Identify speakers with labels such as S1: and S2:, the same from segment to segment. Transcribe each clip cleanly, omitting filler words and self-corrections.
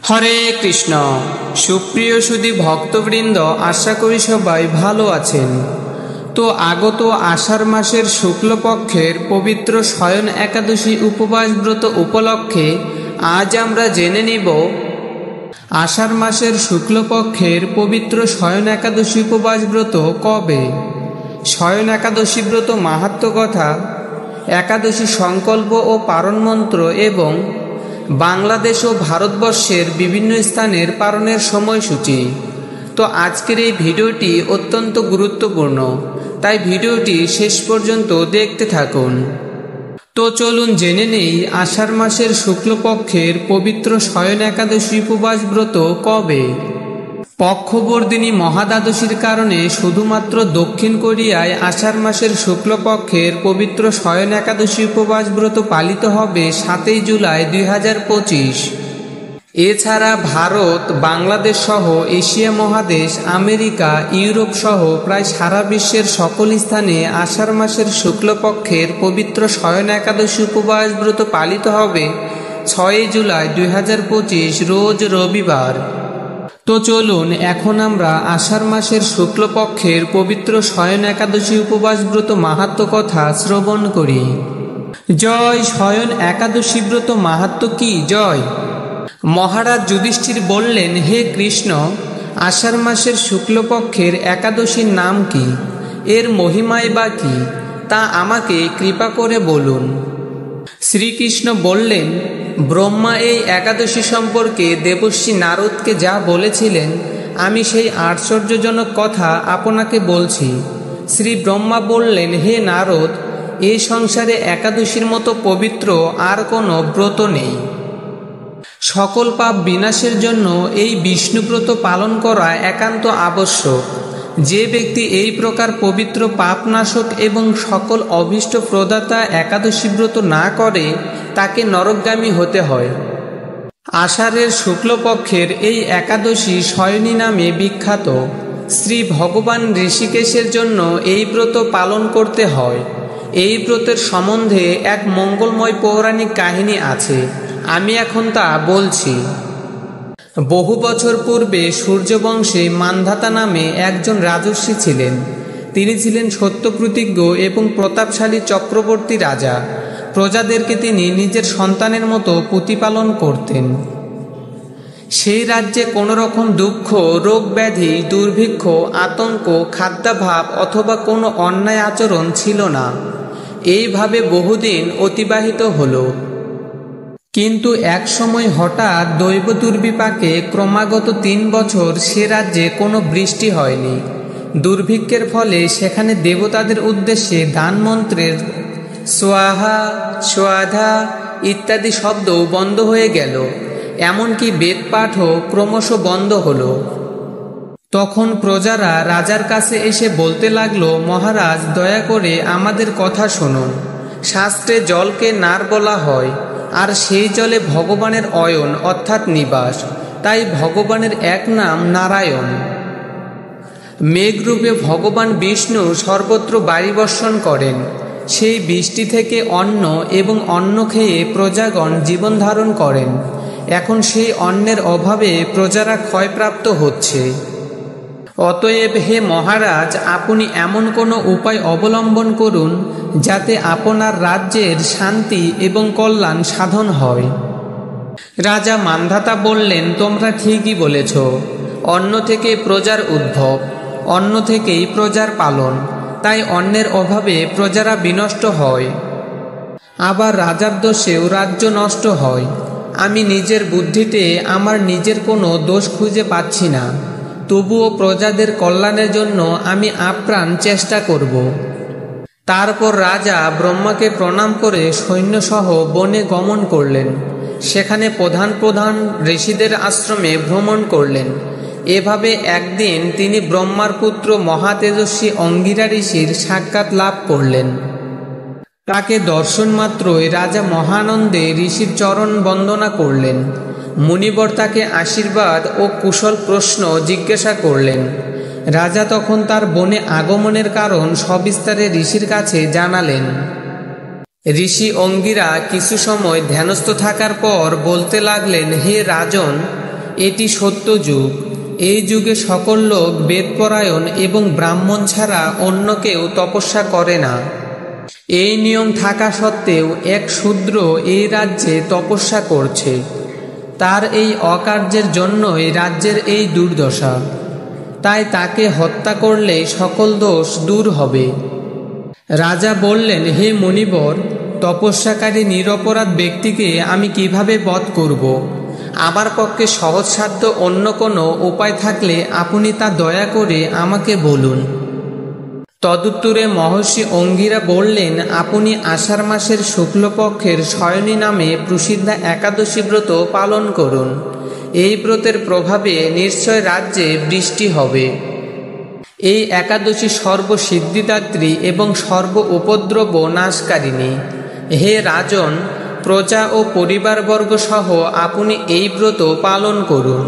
S1: হরে কৃষ্ণ। সুপ্রিয় সুধী ভক্তবৃন্দ, আশা করি সবাই ভালো আছেন। তো আগত আষাঢ় মাসের শুক্লপক্ষের পবিত্র শয়ন একাদশী উপবাস ব্রত উপলক্ষে আজ আমরা জেনে নিব আষাঢ় মাসের শুক্লপক্ষের পবিত্র শয়ন একাদশী উপবাস ব্রত কবে, শয়ন একাদশী ব্রত মাহাত্ম্য কথা, একাদশী সংকল্প ও পারণ মন্ত্র এবং বাংলাদেশ ও ভারতবর্ষের বিভিন্ন স্থানের পারণের সময়সূচি। তো আজকের এই ভিডিওটি অত্যন্ত গুরুত্বপূর্ণ, তাই ভিডিওটি শেষ পর্যন্ত দেখতে থাকুন। তো চলুন জেনে নেই আষাঢ় মাসের শুক্লপক্ষের পবিত্র শয়ন একাদশী উপবাস ব্রত কবে। পক্ষবর্ধিনী মহাদ্বাদশীর কারণে শুধুমাত্র দক্ষিণ কোরিয়ায় আষাঢ় মাসের শুক্লপক্ষের পবিত্র শয়ন একাদশী উপবাস ব্রত পালিত হবে 7 জুলাই 2025। এছাড়া ভারত, বাংলাদেশ সহ এশিয়া মহাদেশ, আমেরিকা, ইউরোপ সহ প্রায় সারা বিশ্বের সকল স্থানে আষাঢ় মাসের শুক্লপক্ষের পবিত্র শয়ন একাদশী উপবাস ব্রত পালিত হবে 6 জুলাই 2025 রোজ রবিবার। তো চলুন এখন আমরা আষাঢ় মাসের শুক্লপক্ষের পবিত্র শয়ন একাদশী উপবাস ব্রত মাহাত্ম্য কথা শ্রবণ করি। জয় শয়ন একাদশী ব্রত মাহাত্ম্য কি জয়। মহারাজ যুধিষ্ঠির বললেন, হে কৃষ্ণ, আষাঢ় মাসের শুক্লপক্ষের একাদশীর নাম কি, এর মহিমাই বা কি, তা আমাকে কৃপা করে বলুন। শ্রীকৃষ্ণ বললেন, ব্রহ্মা এই একাদশী সম্পর্কে দেবর্ষি নারদকে যা বলেছিলেন আমি সেই আশ্চর্যজনক কথা আপনাকে বলছি। শ্রী ব্রহ্মা বললেন, হে নারদ, এই সংসারে একাদশীর মতো পবিত্র আর কোনো ব্রত নেই। সকল পাপ বিনাশের জন্য এই বিষ্ণুব্রত পালন করা একান্ত আবশ্যক। যে ব্যক্তি এই প্রকার পবিত্র পাপনাশক এবং সকল অভীষ্ট প্রদাতা একাদশী ব্রত না করে তাকে নরকগামী হতে হয়। আষাঢ়ের শুক্লপক্ষের এই একাদশী শয়নী নামে বিখ্যাত। শ্রী ভগবান ঋষিকেশের জন্য এই ব্রত পালন করতে হয়। এই ব্রতের সম্বন্ধে এক মঙ্গলময় পৌরাণিক কাহিনী আছে, আমি এখন তা বলছি। বহু বছর পূর্বে সূর্যবংশে মান্ধাতা নামে একজন রাজর্ষি ছিলেন। তিনি ছিলেন সত্যপ্রতিজ্ঞ এবং প্রতাপশালী চক্রবর্তী রাজা। প্রজাদেরকে তিনি নিজের সন্তানের মতো প্রতিপালন করতেন। সেই রাজ্যে কোনো রকম দুঃখ, রোগ ব্যাধি, দুর্ভিক্ষ, আতঙ্ক, খাদ্যাভাব অথবা কোনো অন্যায় আচরণ ছিল না। এইভাবে বহুদিন অতিবাহিত হলো। কিন্তু এক সময় হঠাৎ দৈব দুর্বিপাকে ক্রমাগত 3 বছর সে রাজ্যে কোনো বৃষ্টি হয়নি। দুর্ভিক্ষের ফলে সেখানে দেবতাদের উদ্দেশ্যে দান মন্ত্রের সোয়াহা, সোয়াধা ইত্যাদি শব্দও বন্ধ হয়ে গেল। এমনকি বেদপাঠও ক্রমশ বন্ধ হলো। তখন প্রজারা রাজার কাছে এসে বলতে লাগলো, মহারাজ, দয়া করে আমাদের কথা শুনুন। শাস্ত্রে জলকে নার বলা হয়, আর সেই জলে ভগবানের অয়ন অর্থাৎ নিবাস, তাই ভগবানের এক নাম নারায়ণ। মেঘরূপে ভগবান বিষ্ণু সর্বত্র বায়ু বর্ষণ করেন। সেই বৃষ্টি থেকে অন্ন এবং অন্ন খেয়ে প্রজাগণ জীবন ধারণ করেন। এখন সেই অন্নের অভাবে প্রজারা ক্ষয়প্রাপ্ত হচ্ছে। অতএব হে মহারাজ, আপনি এমন কোনো উপায় অবলম্বন করুন যাতে আপনার রাজ্যের শান্তি এবং কল্যাণ সাধন হয়। রাজা মান্ধাতা বললেন, তোমরা ঠিকই বলেছ। অন্ন থেকে প্রজার উদ্ভব, অন্ন থেকেই প্রজার পালন, তাই অন্নের অভাবে প্রজারা বিনষ্ট হয়। আবার রাজার দোষেও রাজ্য নষ্ট হয়। আমি নিজের বুদ্ধিতে আমার নিজের কোনো দোষ খুঁজে পাচ্ছি না, তবুও প্রজাদের কল্যাণের জন্য আমি আপ্রাণ চেষ্টা করব। তারপর রাজা ব্রহ্মাকে প্রণাম করে সৈন্যসহ বনে গমন করলেন। সেখানে প্রধান প্রধান ঋষিদের আশ্রমে ভ্রমণ করলেন। এভাবে একদিন তিনি ব্রহ্মার পুত্র মহাতেজস্বী অঙ্গিরা ঋষির সাক্ষাৎ লাভ করলেন। তাকে দর্শন মাত্রই রাজা মহানন্দে ঋষির চরণ বন্দনা করলেন। মুনিবর তাকে আশীর্বাদ ও কুশল প্রশ্ন জিজ্ঞাসা করলেন। রাজা তখন তার বনে আগমনের কারণ সবিস্তারে ঋষির কাছে জানালেন। ঋষি অঙ্গিরা কিছু সময় ধ্যানস্থ থাকার পর বলতে লাগলেন, হে রাজন, এটি সত্য যুগ। এই যুগে সকল লোক বেদপরায়ণ এবং ব্রাহ্মণ ছাড়া অন্য কেউ তপস্যা করে না। এই নিয়ম থাকা সত্ত্বেও এক শূদ্র এই রাজ্যে তপস্যা করছে। তার এই অকার্যের জন্যই রাজ্যের এই দুর্দশা। তাই তাকে হত্যা করলে সকল দোষ দূর হবে। রাজা বললেন, হে মুনিবর, তপস্যাকারী নিরপরাধ ব্যক্তিকে আমি কিভাবে বধ করব? আমার পক্ষে সহজসাধ্য অন্য কোনো উপায় থাকলে আপনি তা দয়া করে আমাকে বলুন। তদুত্তরে মহর্ষি অঙ্গিরা বললেন, আপনি আষাঢ় মাসের শুক্লপক্ষের শয়নী নামে প্রসিদ্ধা একাদশী ব্রত পালন করুন। এই ব্রতের প্রভাবে নিশ্চয় রাজ্যে বৃষ্টি হবে। এই একাদশী সর্বসিদ্ধিদাত্রী এবং সর্ব উপদ্রব নাশকারিণী। হে রাজন, প্রজা ও পরিবারবর্গ সহ আপনি এই ব্রত পালন করুন।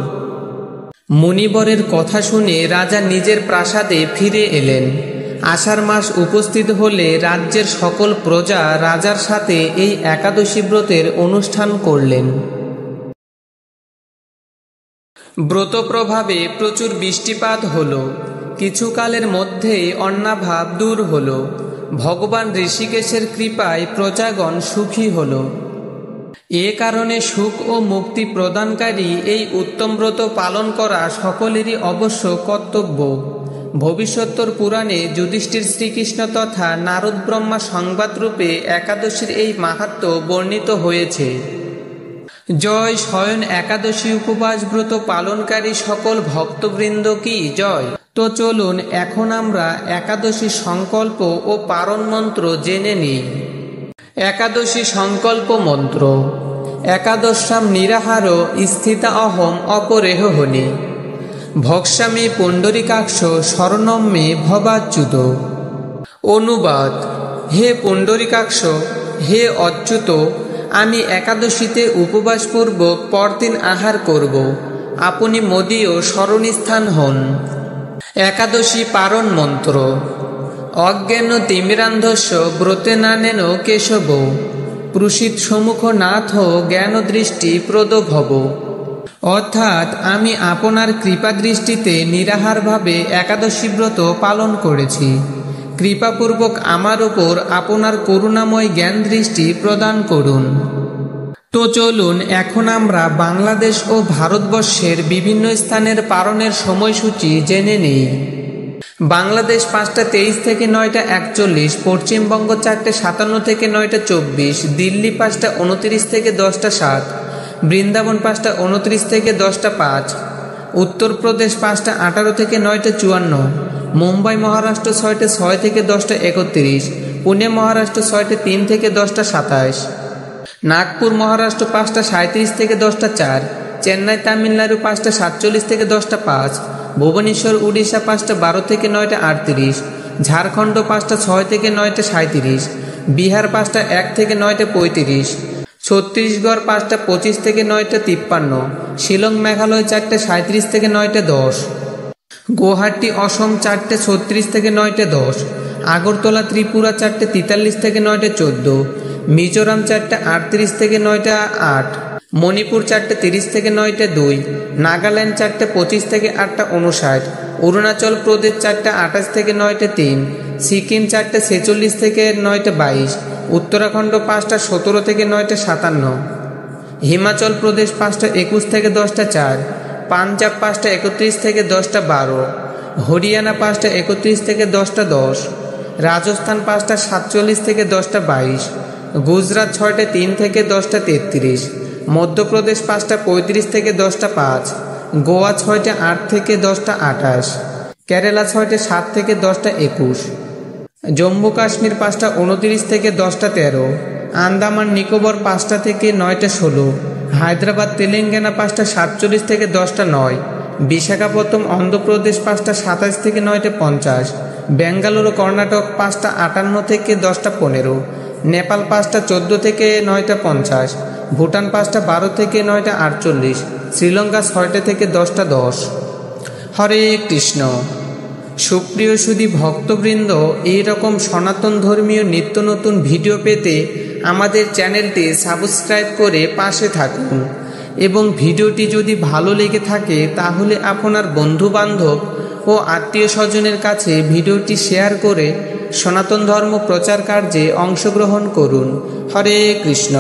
S1: মুনিবরের কথা শুনে রাজা নিজের প্রাসাদে ফিরে এলেন। আষাঢ় মাস উপস্থিত হলে রাজ্যের সকল প্রজা রাজার সাথে এই একাদশী ব্রতের অনুষ্ঠান করলেন। ব্রত প্রভাবে প্রচুর বৃষ্টিপাত হলো। কিছুকালের মধ্যেই অন্নাভাব দূর হলো। ভগবান ঋষিকেশের কৃপায় প্রজাগণ সুখী হল। এ কারণে সুখ ও মুক্তি প্রদানকারী এই উত্তম ব্রত পালন করা সকলেরই অবশ্য কর্তব্য। ভবিষ্যত্তর পুরাণে যুধিষ্ঠির শ্রীকৃষ্ণ তথা নারদ ব্রহ্মা সংবাদরূপে একাদশীর এই মাহাত্ম্য বর্ণিত হয়েছে। জয় শয়ন একাদশী উপবাস ব্রত পালনকারী সকল ভক্তবৃন্দ কি জয়। তো চলুন এখন আমরা একাদশী সংকল্প ও পারণ মন্ত্র জেনে নিই। একাদশী সংকল্প মন্ত্র। একাদশ্যাম নিরাহার স্থিতা অহম অপরেহনি ভক্ষ্যামি পুণ্ডরিকাক্ষ শরণম মে ভবাচ্যুত। অনুবাদ: হে পুণ্ডরিকাক্ষ, হে অচ্যুত, আমি একাদশীতে উপবাসপূর্বক পরদিন আহার করব। আপনি মোদীয় শরণস্থান হন। একাদশী পারণ মন্ত্র। অজ্ঞান তিমিরান্ধস্য ব্রতেনানেন কেশব প্রসীদ সম্মুখ নাথ জ্ঞান দৃষ্টি প্রদভব। অর্থাৎ আমি আপনার কৃপা দৃষ্টিতে নিরাহারভাবে একাদশী ব্রত পালন করেছি। কৃপাপূর্বক আমার উপর আপনার করুণাময় জ্ঞান দৃষ্টি প্রদান করুন। তো চলুন এখন আমরা বাংলাদেশ ও ভারতবর্ষের বিভিন্ন স্থানের পালনের সময়সূচি জেনে নিই। বাংলাদেশ 5টা 23 থেকে 9টা 41, পশ্চিমবঙ্গ 4টে 57 থেকে 9টা 24, দিল্লি 5টা 29 থেকে 10টা 7, বৃন্দাবন 5টা 29 থেকে 10টা 5, উত্তরপ্রদেশ 5টা 18 থেকে 9টা 54, মুম্বাই মহারাষ্ট্র 6টে 6 থেকে 10টা 31, পুনে মহারাষ্ট্র 6টে 3 থেকে 10টা 27, নাগপুর মহারাষ্ট্র 5টা 37 থেকে 10টা 4, চেন্নাই তামিলনাড়ু 5টা 47 থেকে 10টা 5, ভুবনেশ্বর উড়িষ্যা 5টা 12 থেকে 9টা 38, ঝাড়খণ্ড 5টা 6 থেকে 9টা 37, বিহার 5টা 1 থেকে 9টা 35, ছত্তিশগড় 5টা 25 থেকে 9টা 53, শিলং মেঘালয় 4টে 37 থেকে 9টা 10, গুয়াহাটি অসম 4টে 36 থেকে 9টা 10, আগরতলা ত্রিপুরা 4টে 43 থেকে 9টা 14, মিজোরাম 4টে 38 থেকে 9টা 8, মণিপুর 4টে 30 থেকে 9টা 2, নাগাল্যান্ড 4টে 25 থেকে 8টা 59, অরুণাচল প্রদেশ 4টে 28 থেকে 9টা 3, সিকিম 4টে 46 থেকে 9টা 22, উত্তরাখণ্ড 5টা 17 থেকে 9টা 57, হিমাচল প্রদেশ 5টা 21 থেকে 10টা 4, পাঞ্জাব 5টা 31 থেকে 10টা 12, হরিয়ানা 5টা 31 থেকে 10টা 10, রাজস্থান 5টা 47 থেকে 10টা 22, গুজরাট 6টে 3 থেকে 10টা 33, মধ্যপ্রদেশ 5টা 35 থেকে 10টা 5, গোয়া 6টে 8 থেকে 10টা 28, কেরালা 6টে 7 থেকে 10টা 21, জম্মু কাশ্মীর 5টা 29 থেকে 10টা 13, আন্দামান নিকোবর 5টা থেকে 9টা 16, হায়দ্রাবাদ তেলেঙ্গানা 5টা 47 থেকে 10টা 9, বিশাখাপত্তনম অন্ধ্রপ্রদেশ 5টা 27 থেকে 9টা 50, বেঙ্গালুরু কর্ণাটক 5টা 58 থেকে 10টা 15, নেপাল 5টা 14 থেকে 9টা 50, ভুটান 5টা 12 থেকে 9টা 48, শ্রীলঙ্কা 6টে থেকে 10টা 10। হরে কৃষ্ণ। সুপ্রিয় সুধী ভক্তবৃন্দ, এইরকম সনাতন ধর্মীয় নিত্য নতুন ভিডিও পেতে আমাদের চ্যানেলটি সাবস্ক্রাইব করে পাশে থাকুন এবং ভিডিওটি যদি ভালো লেগে থাকে তাহলে আপনার বন্ধুবান্ধব ও আত্মীয় স্বজনের কাছে ভিডিওটি শেয়ার করে সনাতন ধর্ম প্রচার কার্যে অংশগ্রহণ করুন। হরে কৃষ্ণ।